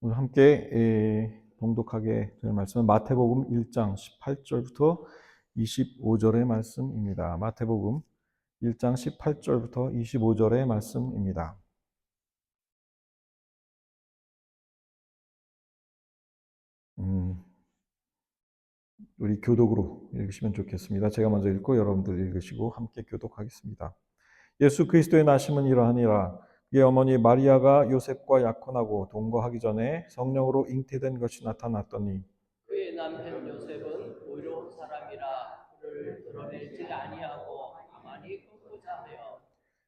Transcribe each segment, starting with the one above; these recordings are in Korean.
오늘 함께 봉독하게 될 말씀은 마태복음 1장 18절부터 25절의 말씀입니다. 마태복음 1장 18절부터 25절의 말씀입니다. 우리 교독으로 읽으시면 좋겠습니다. 제가 먼저 읽고 여러분들 읽으시고 함께 교독하겠습니다. 예수 그리스도의 나심은 이러하니라. 그의 어머니 마리아가 요셉과 약혼하고 동거하기 전에 성령으로 잉태된 것이 나타났더니 그의 남편 요셉은 의로운 사람이라 그를 드러내지 아니하고 가만히 끊고자 하여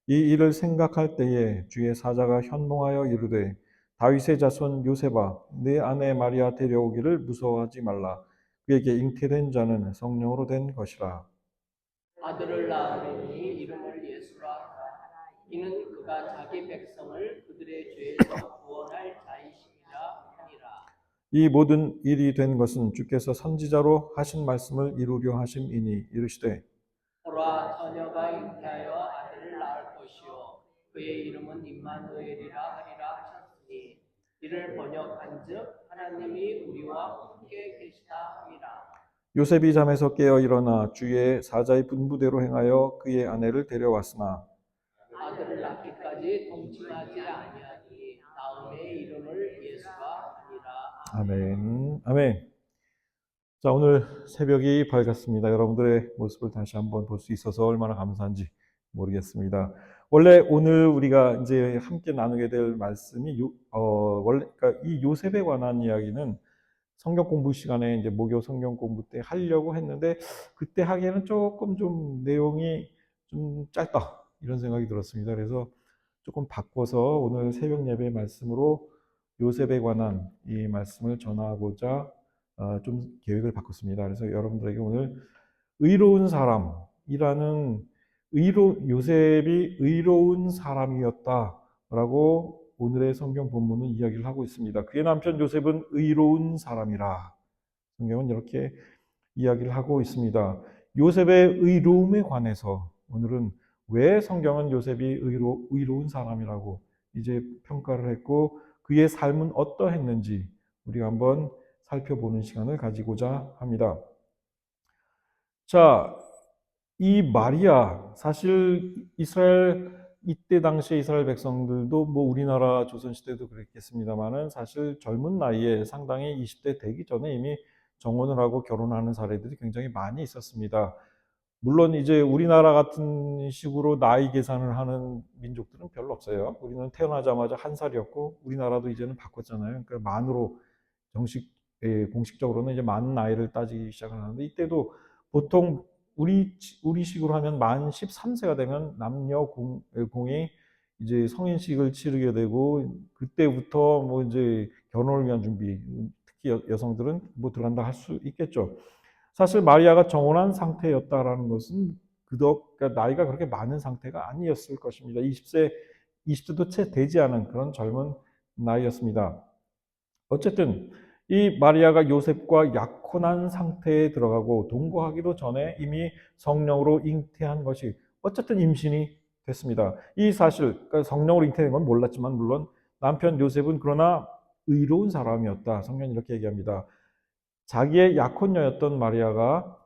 이 일을 생각할 때에 주의 사자가 현몽하여 이르되 다윗의 자손 요셉아 내 아내 마리아 데려오기를 무서워하지 말라. 그에게 잉태된 자는 성령으로 된 것이라. 아들을 낳으니 이름을 예수라 하라. 이는 그가 자기 백성을 그들의 죄에서 구원할 자이심이라 하니라. 이 모든 일이 된 것은 주께서 선지자로 하신 말씀을 이루려 하심이니 이르시되 보라 처녀가 잉태하여 아들을 낳을 것이요 그의 이름은 임마누엘이라 하리라 하셨으니 이를 번역한즉 하나님이 우리와 함께 계시다 함이라. 요셉이 잠에서 깨어 일어나 주의 사자의 분부대로 행하여 그의 아내를 데려왔으나 아들을 낳기까지 동침하지 아니하니 다음에 이름을 예수가 아니라. 아멘. 아멘. 자, 오늘 새벽이 밝았습니다. 여러분들의 모습을 다시 한번 볼 수 있어서 얼마나 감사한지 모르겠습니다. 원래 오늘 우리가 이제 함께 나누게 될 말씀이 원래 그러니까 이 요셉에 관한 이야기는 성경 공부 시간에 이제 목요 성경 공부 때 하려고 했는데 그때 하기에는 조금 좀 내용이 좀 짧다 이런 생각이 들었습니다. 그래서 조금 바꿔서 오늘 새벽 예배 말씀으로 요셉에 관한 이 말씀을 전하고자 좀 계획을 바꿨습니다. 그래서 여러분들에게 오늘 의로운 사람이라는 요셉이 의로운 사람이었다라고 오늘의 성경 본문은 이야기를 하고 있습니다. 그의 남편 요셉은 의로운 사람이라 성경은 이렇게 이야기를 하고 있습니다. 요셉의 의로움에 관해서 오늘은 왜 성경은 요셉이 의로운 사람이라고 이제 평가를 했고 그의 삶은 어떠했는지 우리가 한번 살펴보는 시간을 가지고자 합니다. 자, 이 마리아 사실 이때 당시에 이스라엘 백성들도 뭐 우리나라 조선시대도 그랬겠습니다만은 사실 젊은 나이에 상당히 20대 되기 전에 이미 정혼을 하고 결혼하는 사례들이 굉장히 많이 있었습니다. 물론 이제 우리나라 같은 식으로 나이 계산을 하는 민족들은 별로 없어요. 우리는 태어나자마자 한 살이었고 우리나라도 이제는 바꿨잖아요. 그러니까 만으로 공식적으로는 이제 만 나이를 따지기 시작을 하는데 이때도 보통 우리식으로 하면 만 13세가 되면 남녀 공이 이제 성인식을 치르게 되고 그때부터 뭐 이제 결혼을 위한 준비, 특히 여성들은 뭐 들어간다 할 수 있겠죠. 사실 마리아가 정혼한 상태였다라는 것은 그러니까 나이가 그렇게 많은 상태가 아니었을 것입니다. 20대도 채 되지 않은 그런 젊은 나이였습니다. 어쨌든 이 마리아가 요셉과 약혼한 상태에 들어가고 동거하기도 전에 이미 성령으로 잉태한 것이 어쨌든 임신이 됐습니다. 이 사실, 그러니까 성령으로 잉태된 건 몰랐지만 물론 남편 요셉은 그러나 의로운 사람이었다. 성경이 이렇게 얘기합니다. 자기의 약혼녀였던 마리아가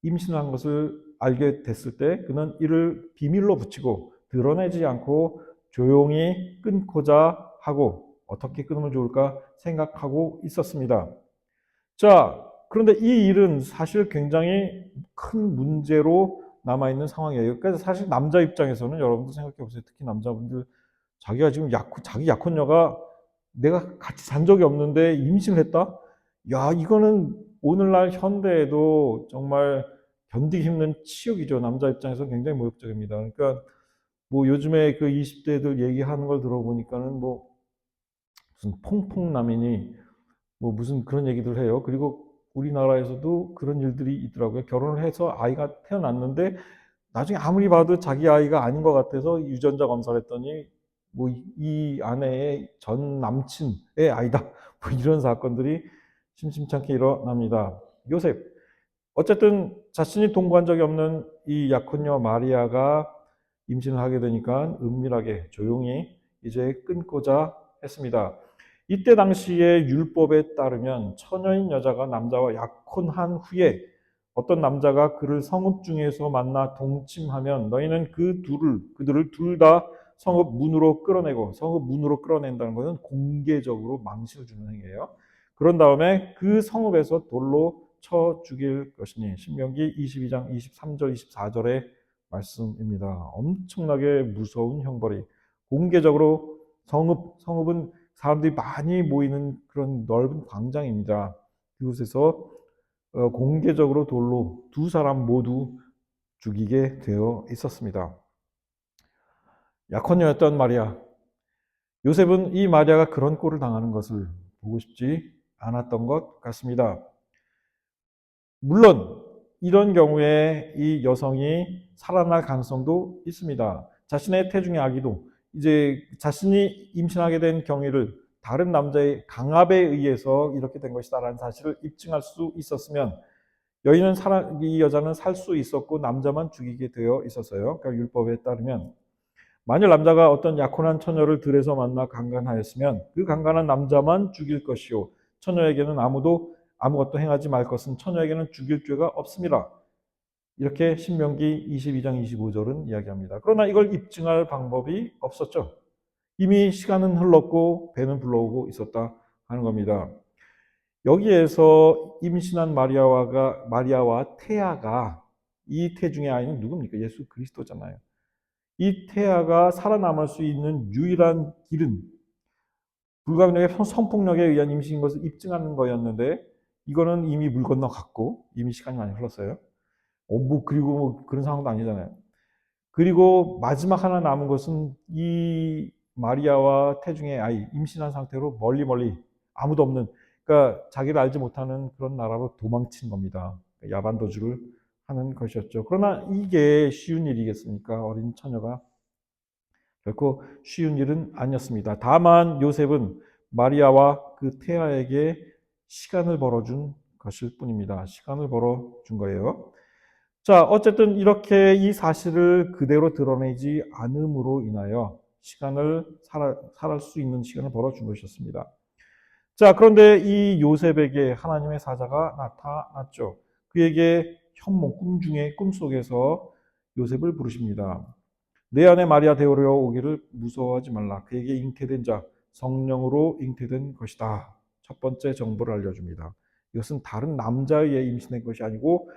임신한 것을 알게 됐을 때 그는 이를 비밀로 붙이고 드러내지 않고 조용히 끊고자 하고 어떻게 끊으면 좋을까 생각하고 있었습니다. 자, 그런데 이 일은 사실 굉장히 큰 문제로 남아있는 상황이에요. 그러니까 사실 남자 입장에서는 여러분도 생각해 보세요. 특히 남자분들 자기가 지금 자기 약혼녀가 내가 같이 잔 적이 없는데 임신을 했다? 야, 이거는 오늘날 현대에도 정말 견디기 힘든 치욕이죠. 남자 입장에서 굉장히 모욕적입니다. 그러니까 뭐 요즘에 그 20대들 얘기하는 걸 들어보니까는 뭐 무슨 퐁퐁남이니 뭐 무슨 그런 얘기들 해요. 그리고 우리나라에서도 그런 일들이 있더라고요. 결혼을 해서 아이가 태어났는데 나중에 아무리 봐도 자기 아이가 아닌 것 같아서 유전자 검사를 했더니 뭐 이 아내의 전 남친의 아이다. 뭐 이런 사건들이 심심찮게 일어납니다. 요셉 어쨌든 자신이 동거한 적이 없는 이 약혼녀 마리아가 임신을 하게 되니까 은밀하게 조용히 이제 끊고자 했습니다. 이때 당시의 율법에 따르면 처녀인 여자가 남자와 약혼한 후에 어떤 남자가 그를 성읍 중에서 만나 동침하면 너희는 그들을 둘 다 성읍 문으로 끌어내고, 성읍 문으로 끌어낸다는 것은 공개적으로 망신을 주는 행위예요. 그런 다음에 그 성읍에서 돌로 쳐 죽일 것이니, 신명기 22장 23절 24절의 말씀입니다. 엄청나게 무서운 형벌이 공개적으로, 성읍은 사람들이 많이 모이는 그런 넓은 광장입니다. 그곳에서 공개적으로 돌로 두 사람 모두 죽이게 되어 있었습니다. 약혼녀였던 마리아. 요셉은 이 마리아가 그런 꼴을 당하는 것을 보고 싶지 않았던 것 같습니다. 물론 이런 경우에 이 여성이 살아날 가능성도 있습니다. 자신의 태중의 아기도 이제 자신이 임신하게 된 경위를 다른 남자의 강압에 의해서 이렇게 된 것이다라는 사실을 입증할 수 있었으면 이 여자는 살 수 있었고 남자만 죽이게 되어 있었어요. 그러니까 율법에 따르면 만일 남자가 어떤 약혼한 처녀를 들에서 만나 강간하였으면 그 강간한 남자만 죽일 것이요 처녀에게는 아무것도 행하지 말 것은 처녀에게는 죽일 죄가 없습니다. 이렇게 신명기 22장 25절은 이야기합니다. 그러나 이걸 입증할 방법이 없었죠. 이미 시간은 흘렀고 배는 불러오고 있었다 하는 겁니다. 여기에서 임신한 마리아와 태아가, 이 태중의 아이는 누굽니까? 예수 그리스도잖아요. 이 태아가 살아남을 수 있는 유일한 길은 불가항력의 성폭력에 의한 임신인 것을 입증하는 거였는데 이거는 이미 물 건너갔고 이미 시간이 많이 흘렀어요. 그리고 그런 상황도 아니잖아요. 그리고 마지막 하나 남은 것은 이 마리아와 태중의 아이, 임신한 상태로 멀리 아무도 없는, 그러니까 자기를 알지 못하는 그런 나라로 도망친 겁니다. 야반도주를 하는 것이었죠. 그러나 이게 쉬운 일이겠습니까? 어린 처녀가. 결코 쉬운 일은 아니었습니다. 다만 요셉은 마리아와 그 태아에게 시간을 벌어준 것일 뿐입니다. 시간을 벌어준 거예요. 자, 어쨌든 이렇게 이 사실을 그대로 드러내지 않음으로 인하여 살할 수 있는 시간을 벌어준 것이었습니다. 자, 그런데 이 요셉에게 하나님의 사자가 나타났죠. 그에게 꿈속에서 요셉을 부르십니다. 내 안에 마리아 데려오 오기를 무서워하지 말라. 그에게 잉태된 자, 성령으로 잉태된 것이다. 첫 번째 정보를 알려줍니다. 이것은 다른 남자에 의해 임신된 것이 아니고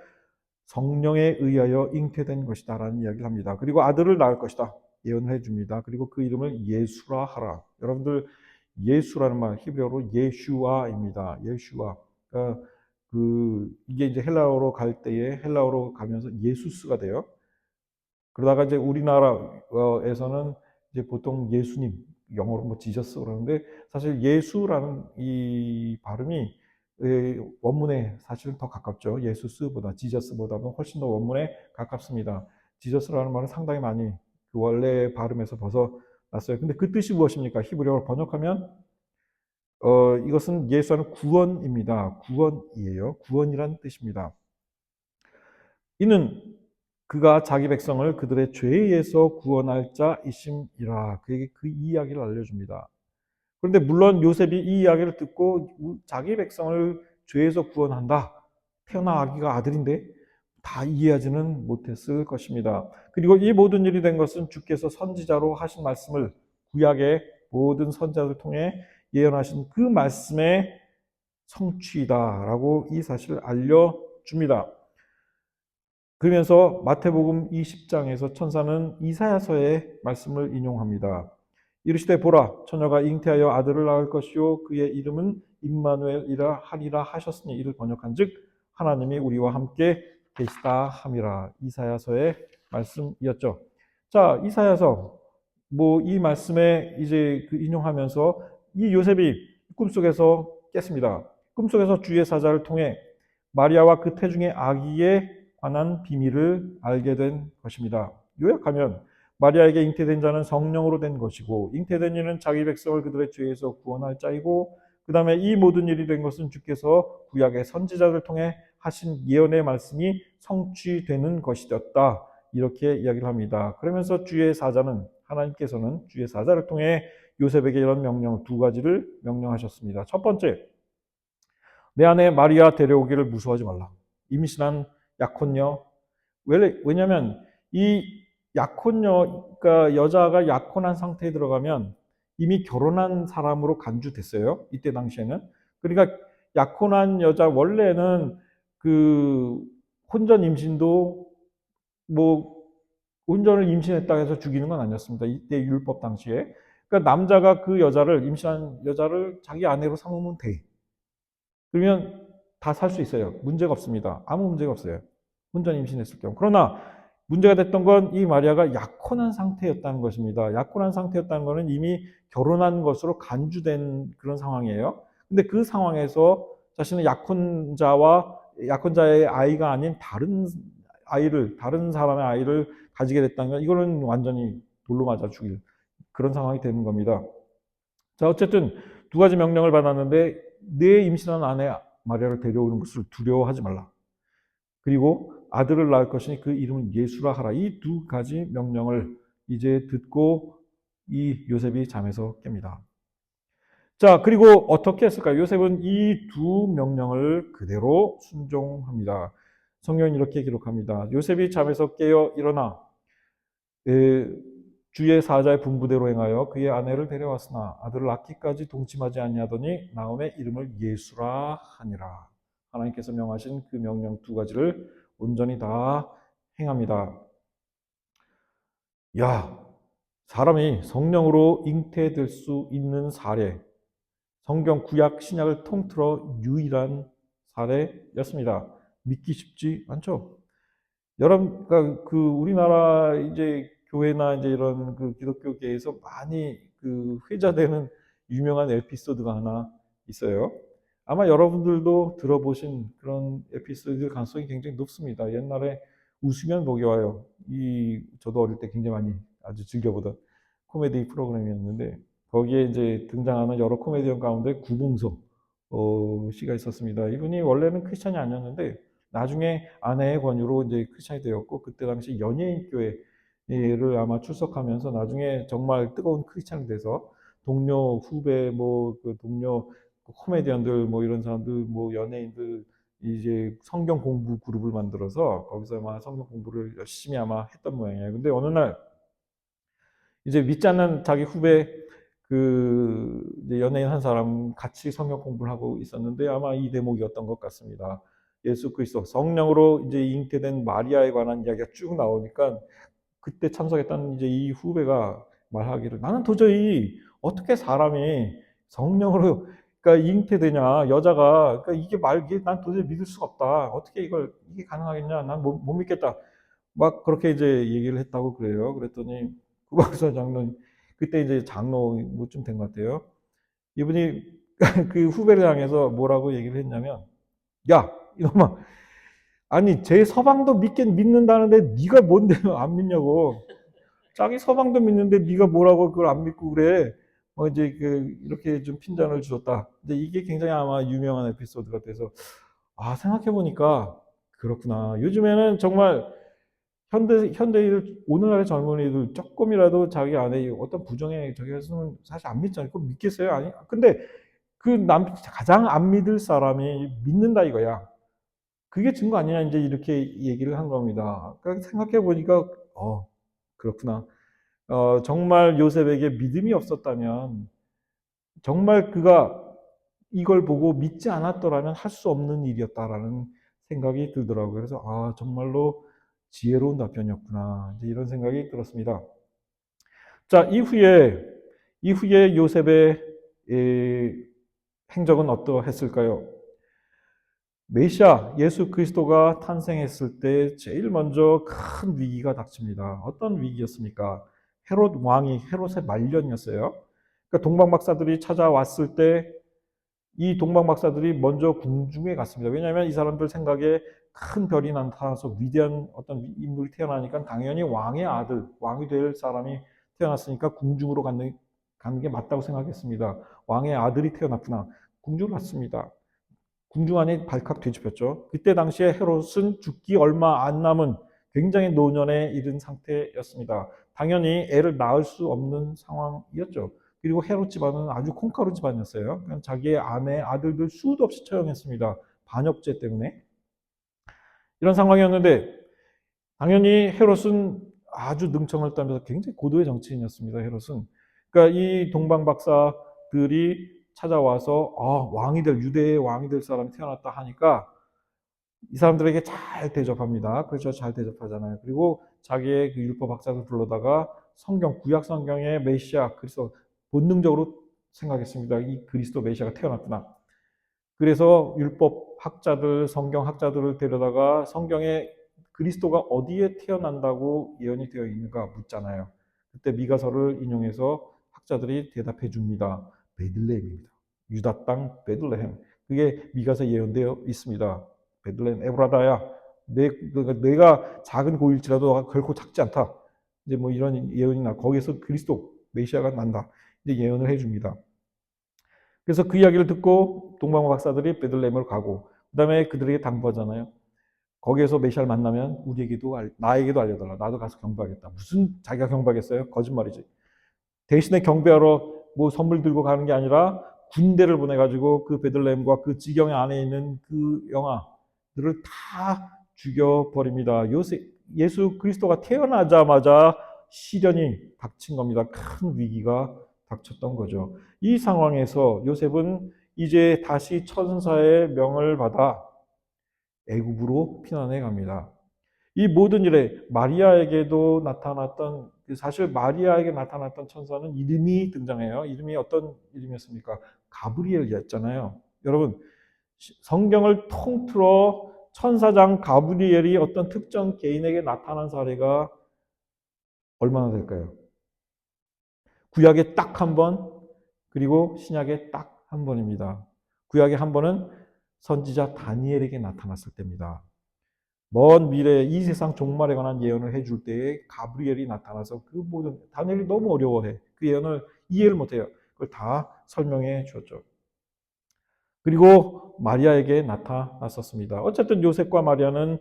성령에 의하여 잉태된 것이다 라는 이야기를 합니다. 그리고 아들을 낳을 것이다 예언을 해줍니다. 그리고 그 이름을 예수라 하라. 여러분들 예수라는 말 히브리어로 예슈아입니다. 예슈아. 그러니까 이게 이제 헬라어로 갈 때에 헬라어로 가면서 예수스가 돼요. 그러다가 이제 우리나라에서는 이제 보통 예수님, 영어로 뭐 지저스 그러는데 사실 예수라는 이 발음이 원문에 사실은 더 가깝죠. 예수스보다, 지저스보다는 훨씬 더 원문에 가깝습니다. 지저스라는 말은 상당히 많이 그 원래 발음에서 벗어났어요. 근데 그 뜻이 무엇입니까? 히브리어로 번역하면 이것은 예수라는 구원입니다. 구원이에요. 구원이란 뜻입니다. 이는 그가 자기 백성을 그들의 죄에서 구원할 자이심이라. 그에게 그 이야기를 알려줍니다. 그런데 물론 요셉이 이 이야기를 듣고 자기 백성을 죄에서 구원한다. 태어난 아기가 아들인데 다 이해하지는 못했을 것입니다. 그리고 이 모든 일이 된 것은 주께서 선지자로 하신 말씀을 구약의 모든 선지자를 통해 예언하신 그 말씀의 성취이다라고 이 사실을 알려줍니다. 그러면서 마태복음 20장에서 천사는 이사야서의 말씀을 인용합니다. 이르시되 보라 처녀가 잉태하여 아들을 낳을 것이요 그의 이름은 임마누엘이라 하리라 하셨으니 이를 번역한즉 하나님이 우리와 함께 계시다 함이라. 이사야서의 말씀이었죠. 자, 이사야서 이 말씀에 이제 인용하면서 이 요셉이 꿈속에서 깼습니다. 꿈속에서 주의 사자를 통해 마리아와 그 태중의 아기의 관한 비밀을 알게 된 것입니다. 요약하면 마리아에게 잉태된 자는 성령으로 된 것이고 잉태된 이는 자기 백성을 그들의 죄에서 구원할 자이고 그 다음에 이 모든 일이 된 것은 주께서 구약의 선지자를 통해 하신 예언의 말씀이 성취되는 것이었다. 이렇게 이야기를 합니다. 그러면서 하나님께서는 주의 사자를 통해 요셉에게 이런 명령 두 가지를 명령하셨습니다. 첫 번째, 내 아내 마리아 데려오기를 무서워하지 말라. 임신한 약혼녀. 왜냐면 이 약혼녀, 그러니까 여자가 약혼한 상태에 들어가면 이미 결혼한 사람으로 간주됐어요. 이때 당시에는. 그러니까 약혼한 여자 원래는 그 혼전 임신도 뭐 혼전을 임신했다 해서 죽이는 건 아니었습니다. 이때 율법 당시에. 그러니까 남자가 그 여자를 임신한 여자를 자기 아내로 삼으면 돼. 그러면 다 살 수 있어요. 문제가 없습니다. 아무 문제가 없어요. 혼전 임신했을 경우. 그러나 문제가 됐던 건 이 마리아가 약혼한 상태였다는 것입니다. 약혼한 상태였다는 것은 이미 결혼한 것으로 간주된 그런 상황이에요. 근데 그 상황에서 자신은 약혼자의 아이가 아닌 다른 사람의 아이를 가지게 됐다는 건 이거는 완전히 돌로 맞아 죽일 그런 상황이 되는 겁니다. 자, 어쨌든 두 가지 명령을 받았는데 내 임신한 아내 마리아를 데려오는 것을 두려워하지 말라. 그리고 아들을 낳을 것이니 그 이름은 예수라 하라. 이 두 가지 명령을 이제 듣고 이 요셉이 잠에서 깹니다. 자, 그리고 어떻게 했을까요? 요셉은 이 두 명령을 그대로 순종합니다. 성경은 이렇게 기록합니다. 요셉이 잠에서 깨어 일어나 주의 사자의 분부대로 행하여 그의 아내를 데려왔으나 아들을 낳기까지 동침하지 아니하더니 나음의 이름을 예수라 하니라. 하나님께서 명하신 그 명령 두 가지를 온전히 다 행합니다. 야, 사람이 성령으로 잉태될 수 있는 사례, 성경 구약 신약을 통틀어 유일한 사례였습니다. 믿기 쉽지 않죠? 여러분, 그러니까 그 우리나라 이제 교회나 이제 이런 그 기독교계에서 많이 그 회자되는 유명한 에피소드가 하나 있어요. 아마 여러분들도 들어보신 그런 에피소드일 가능성이 굉장히 높습니다. 옛날에 웃으면 복이 와요. 저도 어릴 때 굉장히 많이 아주 즐겨보던 코미디 프로그램이었는데 거기에 이제 등장하는 여러 코미디언 가운데 구봉서 씨가 있었습니다. 이분이 원래는 크리스찬이 아니었는데 나중에 아내의 권유로 이제 크리스찬이 되었고 그때 당시 연예인 교회를 아마 출석하면서 나중에 정말 뜨거운 크리스찬이 돼서 동료 후배 뭐 그 동료 코미디언들 뭐 이런 사람들 뭐 연예인들 이제 성경 공부 그룹을 만들어서 거기서 아마 성경 공부를 열심히 아마 했던 모양이에요. 근데 어느 날 이제 믿지 않는 자기 후배 이제 연예인 한 사람 같이 성경 공부를 하고 있었는데 아마 이 대목이었던 것 같습니다. 예수 그리스도 성령으로 이제 잉태된 마리아에 관한 이야기가 쭉 나오니까 그때 참석했던 이제 이 후배가 말하기를 나는 도저히 어떻게 사람이 성령으로 그러니까 잉태되냐 여자가 그러니까 이게 난 도저히 믿을 수가 없다. 어떻게 이게 가능하겠냐? 난 못 믿겠다. 막 그렇게 이제 얘기를 했다고 그래요. 그랬더니 구박사 장로님 그때 이제 장로 뭐쯤 된 것 같아요. 이분이 그 후배를 향해서 뭐라고 얘기를 했냐면 야 이놈아 아니 제 서방도 믿는다는데 네가 뭔데 안 믿냐고 자기 서방도 믿는데 네가 뭐라고 그걸 안 믿고 그래 이제 이렇게 좀 핀잔을 주었다. 근데 이게 굉장히 아마 유명한 에피소드가 돼서 생각해 보니까 그렇구나. 요즘에는 정말 현대인들, 오늘날의 젊은이들 조금이라도 자기 안에 어떤 부정의 저기 해서는 사실 안 믿잖아요. 그거 믿겠어요? 아니. 근데 가장 안 믿을 사람이 믿는다 이거야. 그게 증거 아니냐, 이제 이렇게 얘기를 한 겁니다. 그러니까 생각해 보니까, 그렇구나. 정말 요셉에게 믿음이 없었다면, 정말 그가 이걸 보고 믿지 않았더라면 할 수 없는 일이었다라는 생각이 들더라고요. 그래서, 정말로 지혜로운 답변이었구나. 이제 이런 생각이 들었습니다. 자, 이후에 요셉의 행적은 어떠했을까요? 메시아 예수 그리스도가 탄생했을 때 제일 먼저 큰 위기가 닥칩니다. 어떤 위기였습니까? 헤롯의 말년이었어요. 그러니까 동방 박사들이 찾아왔을 때 이 동방 박사들이 먼저 궁중에 갔습니다. 왜냐하면 이 사람들 생각에 큰 별이 나타나서 위대한 어떤 인물이 태어나니까 당연히 왕의 아들, 왕이 될 사람이 태어났으니까 궁중으로 가는 게 맞다고 생각했습니다. 왕의 아들이 태어났구나. 궁중을 갔습니다. 궁중 안에 발칵 뒤집혔죠. 그때 당시에 헤롯은 죽기 얼마 안 남은 굉장히 노년에 이른 상태였습니다. 당연히 애를 낳을 수 없는 상황이었죠. 그리고 헤롯 집안은 아주 콩가루 집안이었어요. 그냥 자기의 아내, 아들들 수도 없이 처형했습니다. 반역죄 때문에. 이런 상황이었는데 당연히 헤롯은 아주 능청을 따면서 굉장히 고도의 정치인이었습니다. 헤롯은. 그러니까 이 동방 박사들이 찾아와서 왕이 될 유대의 왕이 될 사람이 태어났다 하니까 이 사람들에게 잘 대접합니다. 그렇죠. 잘 대접하잖아요. 그리고 자기의 그 율법 학자들 불러다가 성경, 구약 성경의 메시아, 그리스도 본능적으로 생각했습니다. 이 그리스도 메시아가 태어났구나. 그래서 율법 학자들, 성경 학자들을 데려다가 성경에 그리스도가 어디에 태어난다고 예언이 되어 있는가 묻잖아요. 그때 미가서를 인용해서 학자들이 대답해 줍니다. 베들레헴입니다. 유다 땅 베들레헴. 그게 미가서 예언되어 있습니다. 베들레헴 에브라다야. 내가 작은 고일지라도 결코 작지 않다. 이제 뭐 이런 예언이 나. 거기서 그리스도 메시아가 난다. 이제 예언을 해줍니다. 그래서 그 이야기를 듣고 동방어 박사들이 베들레헴으로 가고 그다음에 그들에게 당부하잖아요. 거기에서 메시아를 만나면 우리에게도 나에게도 알려달라. 나도 가서 경배하겠다. 무슨 자기가 경배하겠어요? 거짓말이지. 대신에 경배하러 뭐 선물 들고 가는 게 아니라 군대를 보내가지고 그 베들레헴과 그 지경 안에 있는 그 영아들을 다 죽여버립니다. 예수 그리스도가 태어나자마자 시련이 닥친 겁니다. 큰 위기가 닥쳤던 거죠. 이 상황에서 요셉은 이제 다시 천사의 명을 받아 애굽으로 피난해 갑니다. 이 모든 일에 마리아에게도 나타났던 사실 마리아에게 나타났던 천사는 이름이 등장해요. 이름이 어떤 이름이었습니까? 가브리엘이었잖아요. 여러분 성경을 통틀어 천사장 가브리엘이 어떤 특정 개인에게 나타난 사례가 얼마나 될까요? 구약에 딱 한 번, 그리고 신약에 딱 한 번입니다. 구약에 한 번은 선지자 다니엘에게 나타났을 때입니다. 먼 미래 이 세상 종말에 관한 예언을 해줄 때에 가브리엘이 나타나서 그 모든 다니엘이 너무 어려워해. 그 예언을 이해를 못해요. 그걸 다 설명해 주었죠. 그리고 마리아에게 나타났었습니다. 어쨌든 요셉과 마리아는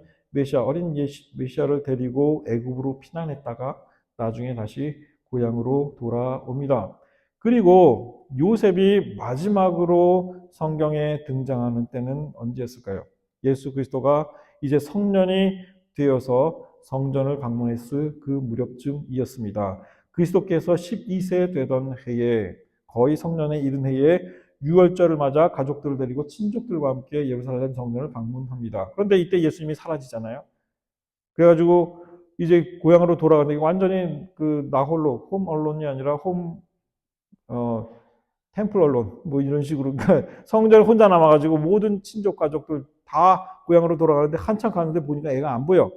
어린 메시아를 데리고 애굽으로 피난했다가 나중에 다시 고향으로 돌아옵니다. 그리고 요셉이 마지막으로 성경에 등장하는 때는 언제였을까요? 예수 그리스도가 이제 성년이 되어서 성전을 방문했을 그 무렵쯤이었습니다. 그리스도께서 12세 되던 해에 거의 성년에 이른 해에 유월절을 맞아 가족들을 데리고 친족들과 함께 예루살렘 성전을 방문합니다. 그런데 이때 예수님이 사라지잖아요. 그래가지고 이제 고향으로 돌아가는데 완전히 그 나홀로 홈 언론이 아니라 어, 템플 언론 뭐 이런 식으로 그러니까 성전에 혼자 남아가지고 모든 친족 가족들 다 고향으로 돌아가는데 한참 가는데 보니까 애가 안 보여.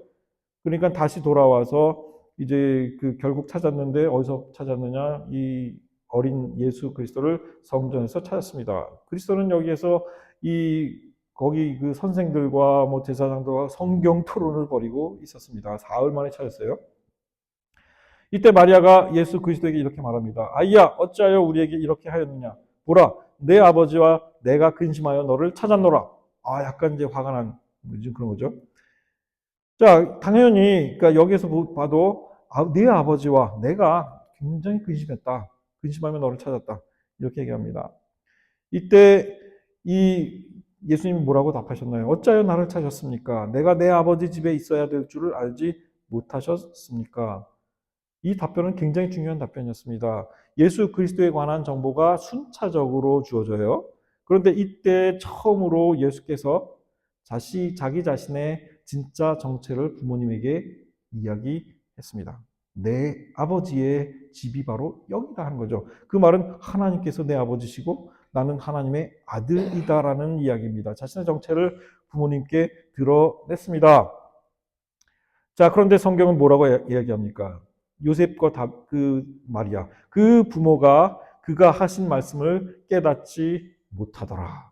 그러니까 다시 돌아와서 이제 그 결국 찾았는데 어디서 찾았느냐? 이 어린 예수 그리스도를 성전에서 찾았습니다. 그리스도는 여기에서 거기 그 선생들과 뭐 제사장들과 성경 토론을 벌이고 있었습니다. 사흘 만에 찾았어요. 이때 마리아가 예수 그리스도에게 이렇게 말합니다. 아이야, 어찌하여 우리에게 이렇게 하였느냐? 보라, 내 아버지와 내가 근심하여 너를 찾았노라. 약간 이제 화가 난 그런 거죠. 자, 당연히, 그러니까 여기서 봐도 내 아버지와 내가 굉장히 근심했다. 근심하며 너를 찾았다. 이렇게 얘기합니다. 이때 이 예수님이 뭐라고 답하셨나요? 어찌하여 나를 찾았습니까? 내가 내 아버지 집에 있어야 될 줄을 알지 못하셨습니까? 이 답변은 굉장히 중요한 답변이었습니다. 예수 그리스도에 관한 정보가 순차적으로 주어져요. 그런데 이때 처음으로 예수께서 자기 자신의 진짜 정체를 부모님에게 이야기했습니다. 내 아버지의 집이 바로 여기다 하는 거죠. 그 말은 하나님께서 내 아버지시고 나는 하나님의 아들이다라는 이야기입니다. 자신의 정체를 부모님께 드러냈습니다. 자, 그런데 성경은 뭐라고 이야기합니까? 요셉과 그 마리아, 그 부모가 그가 하신 말씀을 깨닫지 못하더라.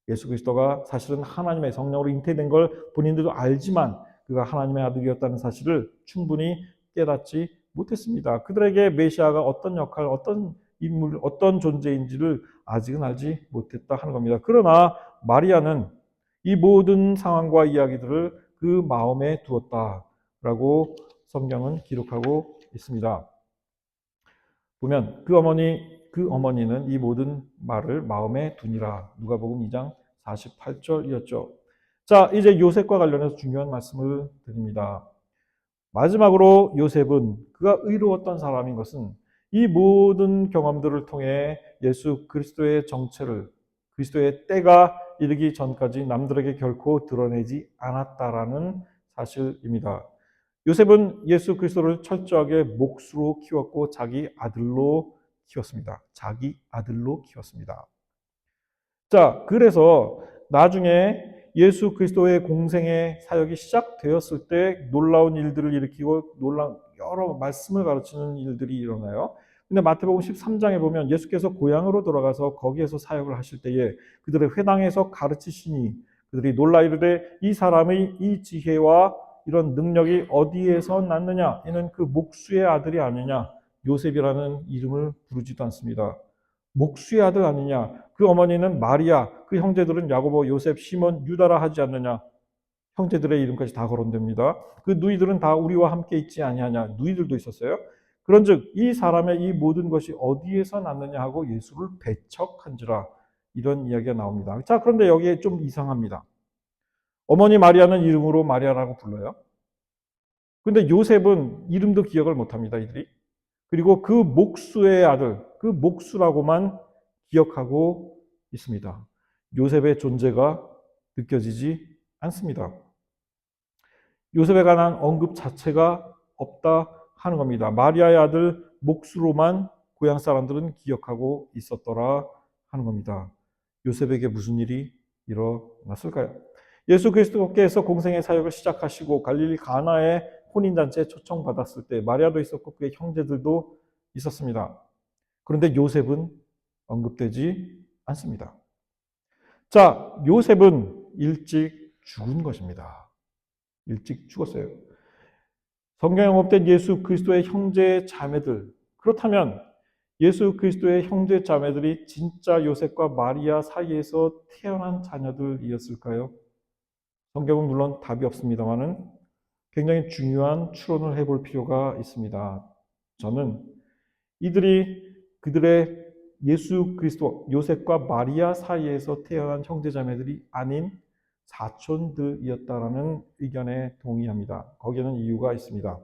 예수 그리스도가 사실은 하나님의 성령으로 잉태된 걸 본인들도 알지만 그가 하나님의 아들이었다는 사실을 충분히 깨닫지 못했습니다. 그들에게 메시아가 어떤 역할, 어떤 인물, 어떤 존재인지를 아직은 알지 못했다 하는 겁니다. 그러나 마리아는 이 모든 상황과 이야기들을 그 마음에 두었다라고 성경은 기록하고 있습니다. 보면 그 어머니 그 어머니는 이 모든 말을 마음에 두니라. 누가복음 2장 48절이었죠. 자, 이제 요셉과 관련해서 중요한 말씀을 드립니다. 마지막으로 요셉은 그가 의로웠던 사람인 것은 이 모든 경험들을 통해 예수 그리스도의 정체를, 그리스도의 때가 이르기 전까지 남들에게 결코 드러내지 않았다라는 사실입니다. 요셉은 예수 그리스도를 철저하게 몫으로 키웠고 자기 아들로 키웠습니다. 자기 아들로 키웠습니다. 자, 그래서 나중에 예수 그리스도의 공생의 사역이 시작되었을 때 놀라운 일들을 일으키고 여러 말씀을 가르치는 일들이 일어나요. 근데 마태복음 13장에 보면 예수께서 고향으로 돌아가서 거기에서 사역을 하실 때에 그들의 회당에서 가르치시니 그들이 놀라 이르되 이 사람의 이 지혜와 이런 능력이 어디에서 났느냐? 이는 그 목수의 아들이 아니냐? 요셉이라는 이름을 부르지도 않습니다. 목수의 아들 아니냐? 그 어머니는 마리아, 그 형제들은 야고보, 요셉, 시몬, 유다라 하지 않느냐? 형제들의 이름까지 다 거론됩니다. 그 누이들은 다 우리와 함께 있지 아니하냐? 누이들도 있었어요. 그런즉 이 사람의 이 모든 것이 어디에서 났느냐 하고 예수를 배척한지라 이런 이야기가 나옵니다. 자, 그런데 여기에 좀 이상합니다. 어머니 마리아는 이름으로 마리아라고 불러요. 근데 요셉은 이름도 기억을 못합니다, 이들이. 그리고 그 목수의 아들, 그 목수라고만 기억하고 있습니다. 요셉의 존재가 느껴지지 않습니다. 요셉에 관한 언급 자체가 없다 하는 겁니다. 마리아의 아들 목수로만 고향 사람들은 기억하고 있었더라 하는 겁니다. 요셉에게 무슨 일이 일어났을까요? 예수 그리스도께서 공생의 사역을 시작하시고 갈릴리 가나의 혼인잔치에 초청받았을 때 마리아도 있었고 그의 형제들도 있었습니다. 그런데 요셉은 언급되지 않습니다. 자, 요셉은 일찍 죽은 것입니다. 일찍 죽었어요. 성경에 언급된 예수 그리스도의 형제 자매들, 그렇다면 예수 그리스도의 형제 자매들이 진짜 요셉과 마리아 사이에서 태어난 자녀들이었을까요? 성경은 물론 답이 없습니다만은 굉장히 중요한 추론을 해볼 필요가 있습니다. 저는 이들이 그들의 예수 그리스도 요셉과 마리아 사이에서 태어난 형제자매들이 아닌 사촌들이었다라는 의견에 동의합니다. 거기에는 이유가 있습니다.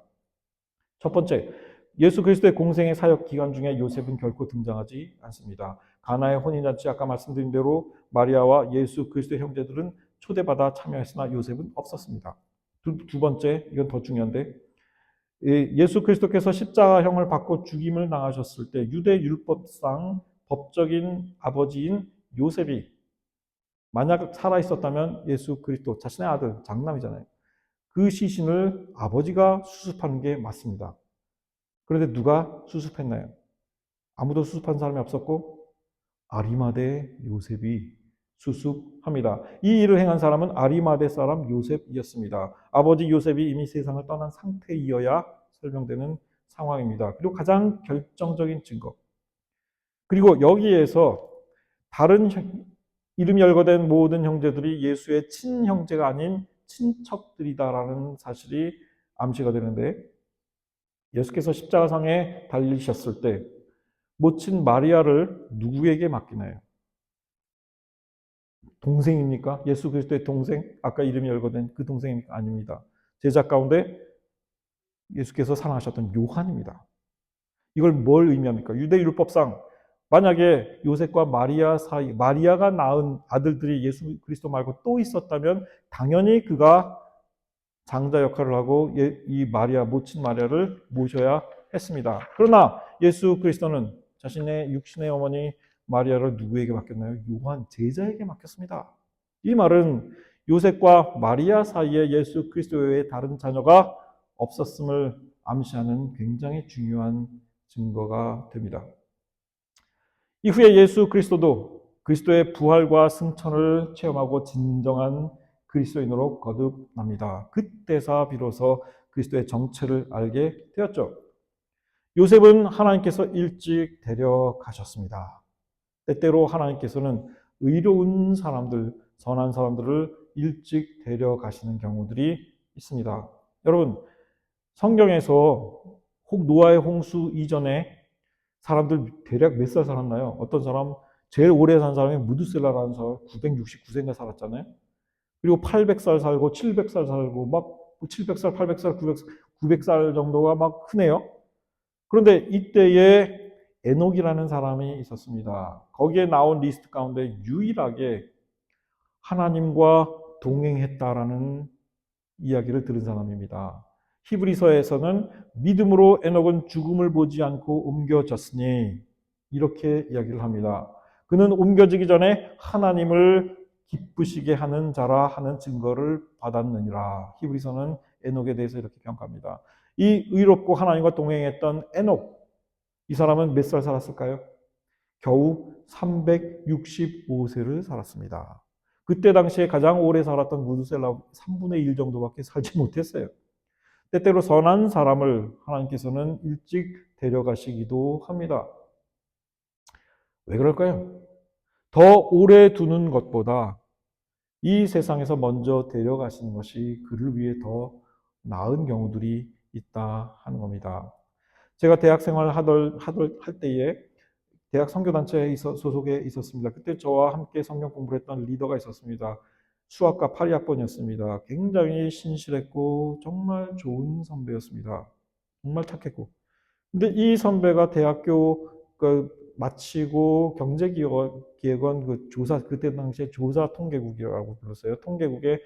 첫 번째, 예수 그리스도의 공생의 사역 기간 중에 요셉은 결코 등장하지 않습니다. 가나의 혼인잔치 아까 말씀드린 대로 마리아와 예수 그리스도의 형제들은 초대받아 참여했으나 요셉은 없었습니다. 두 번째, 이건 더 중요한데 예수 그리스도께서 십자가형을 받고 죽임을 당하셨을 때 유대 율법상 법적인 아버지인 요셉이 만약 살아 있었다면 예수 그리스도 자신의 아들 장남이잖아요. 그 시신을 아버지가 수습하는 게 맞습니다. 그런데 누가 수습했나요? 아무도 수습한 사람이 없었고 아리마대 요셉이 수습합니다. 이 일을 행한 사람은 아리마대 사람 요셉이었습니다. 아버지 요셉이 이미 세상을 떠난 상태이어야 설명되는 상황입니다. 그리고 가장 결정적인 증거. 그리고 여기에서 다른 이름이 열거된 모든 형제들이 예수의 친형제가 아닌 친척들이다라는 사실이 암시가 되는데 예수께서 십자가상에 달리셨을 때 모친 마리아를 누구에게 맡기나요? 동생입니까? 예수 그리스도의 동생? 아까 이름이 열거된 그 동생입니까? 아닙니다. 제자 가운데 예수께서 사랑하셨던 요한입니다. 이걸 뭘 의미합니까? 유대 율법상 만약에 요셉과 마리아 사이, 마리아가 낳은 아들들이 예수 그리스도 말고 또 있었다면 당연히 그가 장자 역할을 하고 이 마리아, 모친 마리아를 모셔야 했습니다. 그러나 예수 그리스도는 자신의 육신의 어머니 마리아를 누구에게 맡겼나요? 요한 제자에게 맡겼습니다. 이 말은 요셉과 마리아 사이에 예수 그리스도 외에 다른 자녀가 없었음을 암시하는 굉장히 중요한 증거가 됩니다. 이후에 예수 그리스도도 그리스도의 부활과 승천을 체험하고 진정한 그리스도인으로 거듭납니다. 그때서 비로소 그리스도의 정체를 알게 되었죠. 요셉은 하나님께서 일찍 데려가셨습니다. 때때로 하나님께서는 의로운 사람들, 선한 사람들을 일찍 데려가시는 경우들이 있습니다. 여러분, 성경에서 혹 노아의 홍수 이전에 사람들 대략 몇 살 살았나요? 어떤 사람 제일 오래 산 사람이 무드셀라라는 사람 969세인가 살았잖아요. 그리고 800살 살고 700살 살고 막 700살, 800살, 900살, 900살 정도가 막 흔해요. 그런데 이때에 에녹이라는 사람이 있었습니다. 거기에 나온 리스트 가운데 유일하게 하나님과 동행했다라는 이야기를 들은 사람입니다. 히브리서에서는 믿음으로 에녹은 죽음을 보지 않고 옮겨졌으니 이렇게 이야기를 합니다. 그는 옮겨지기 전에 하나님을 기쁘시게 하는 자라 하는 증거를 받았느니라. 히브리서는 에녹에 대해서 이렇게 평가합니다. 이 의롭고 하나님과 동행했던 에녹, 이 사람은 몇 살 살았을까요? 겨우 365세를 살았습니다. 그때 당시에 가장 오래 살았던 무드셀라 3분의 1 정도밖에 살지 못했어요. 때때로 선한 사람을 하나님께서는 일찍 데려가시기도 합니다. 왜 그럴까요? 더 오래 두는 것보다 이 세상에서 먼저 데려가시는 것이 그를 위해 더 나은 경우들이 있다 하는 겁니다. 제가 대학 생활 할 때에 대학 선교단체에 소속에 있었습니다. 그때 저와 함께 성경 공부를 했던 리더가 있었습니다. 수학과 8학번이었습니다. 굉장히 신실했고 정말 좋은 선배였습니다. 정말 착했고. 근데 이 선배가 대학교 마치고 경제기획원 그 조사, 그때 당시에 조사 통계국이라고 불렀어요. 통계국에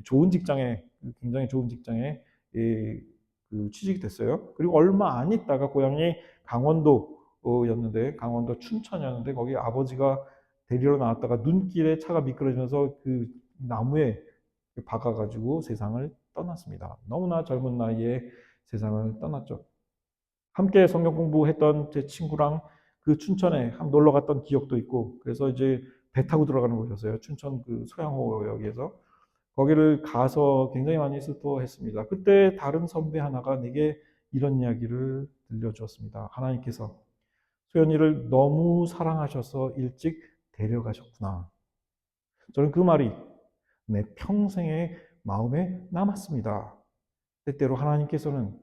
좋은 직장에, 굉장히 좋은 직장에 취직이 됐어요. 그리고 얼마 안 있다가 고향이 강원도였는데, 강원도 춘천이었는데, 거기 아버지가 데리러 나왔다가 눈길에 차가 미끄러지면서 그 나무에 박아가지고 세상을 떠났습니다. 너무나 젊은 나이에 세상을 떠났죠. 함께 성경 공부했던 제 친구랑 그 춘천에 한 놀러 갔던 기억도 있고, 그래서 이제 배 타고 들어가는 곳이었어요. 춘천 그 소양호역에서. 거기를 가서 굉장히 많이 슬퍼했습니다. 그때 다른 선배 하나가 내게 이런 이야기를 들려주었습니다. 하나님께서 소연이를 너무 사랑하셔서 일찍 데려가셨구나. 저는 그 말이 내 평생의 마음에 남았습니다. 때때로 하나님께서는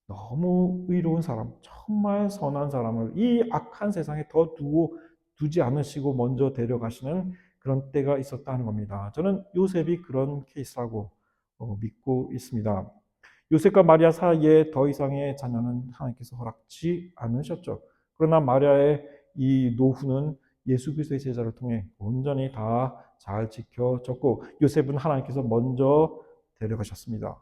너무 의로운 사람, 정말 선한 사람을 이 악한 세상에 더 두지 않으시고 먼저 데려가시는 그런 때가 있었다는 겁니다. 저는 요셉이 그런 케이스라고 믿고 있습니다. 요셉과 마리아 사이에 더 이상의 자녀는 하나님께서 허락지 않으셨죠. 그러나 마리아의 이 노후는 예수 그리스도의 제자를 통해 온전히 다 잘 지켜졌고 요셉은 하나님께서 먼저 데려가셨습니다.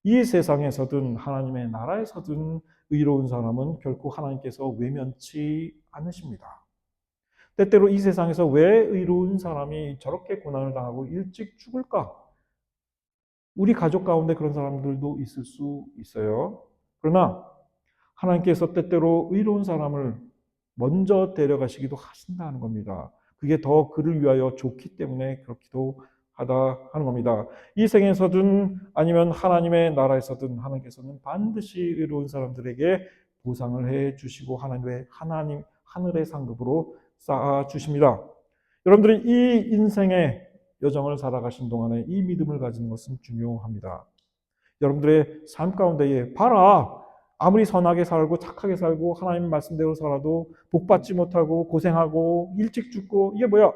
이 세상에서든 하나님의 나라에서든 의로운 사람은 결코 하나님께서 외면치 않으십니다. 때때로 이 세상에서 왜 의로운 사람이 저렇게 고난을 당하고 일찍 죽을까? 우리 가족 가운데 그런 사람들도 있을 수 있어요. 그러나 하나님께서 때때로 의로운 사람을 먼저 데려가시기도 하신다는 겁니다. 그게 더 그를 위하여 좋기 때문에 그렇기도 하다 하는 겁니다. 이 생에서든 아니면 하나님의 나라에서든 하나님께서는 반드시 의로운 사람들에게 보상을 해 주시고 하늘의 상급으로 쌓아 주십니다. 여러분들이 이 인생의 여정을 살아가신 동안에 이 믿음을 가지는 것은 중요합니다. 여러분들의 삶 가운데에 봐라. 아무리 선하게 살고 착하게 살고 하나님 말씀대로 살아도 복받지 못하고 고생하고 일찍 죽고 이게 뭐야?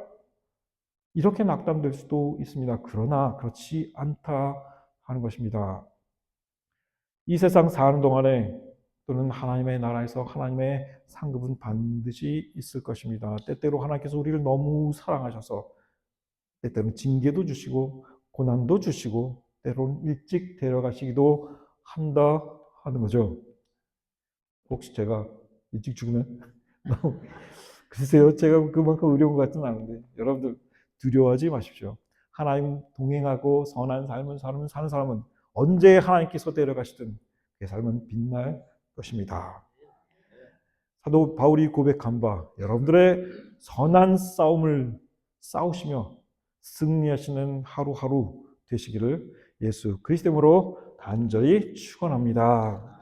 이렇게 낙담될 수도 있습니다. 그러나 그렇지 않다 하는 것입니다. 이 세상 사는 동안에 또는 하나님의 나라에서 하나님의 상급은 반드시 있을 것입니다. 때때로 하나님께서 우리를 너무 사랑하셔서 때때로는 징계도 주시고 고난도 주시고 때로는 일찍 데려가시기도 한다 하는 거죠. 혹시 제가 일찍 죽으면 글쎄요, 제가 그만큼 어려운 것 같지는 않은데 여러분들 두려워하지 마십시오. 하나님 동행하고 선한 삶을 사는 사람은 언제 하나님께서 데려가시든 그 삶은 빛날 것입니다. 사도 바울이 고백한 바 여러분들의 선한 싸움을 싸우시며 승리하시는 하루하루 되시기를 예수 그리스도로 간절히 축원합니다.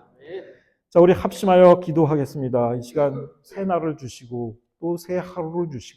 자, 우리 합심하여 기도하겠습니다. 이 시간 새 날을 주시고 또 새 하루를 주시고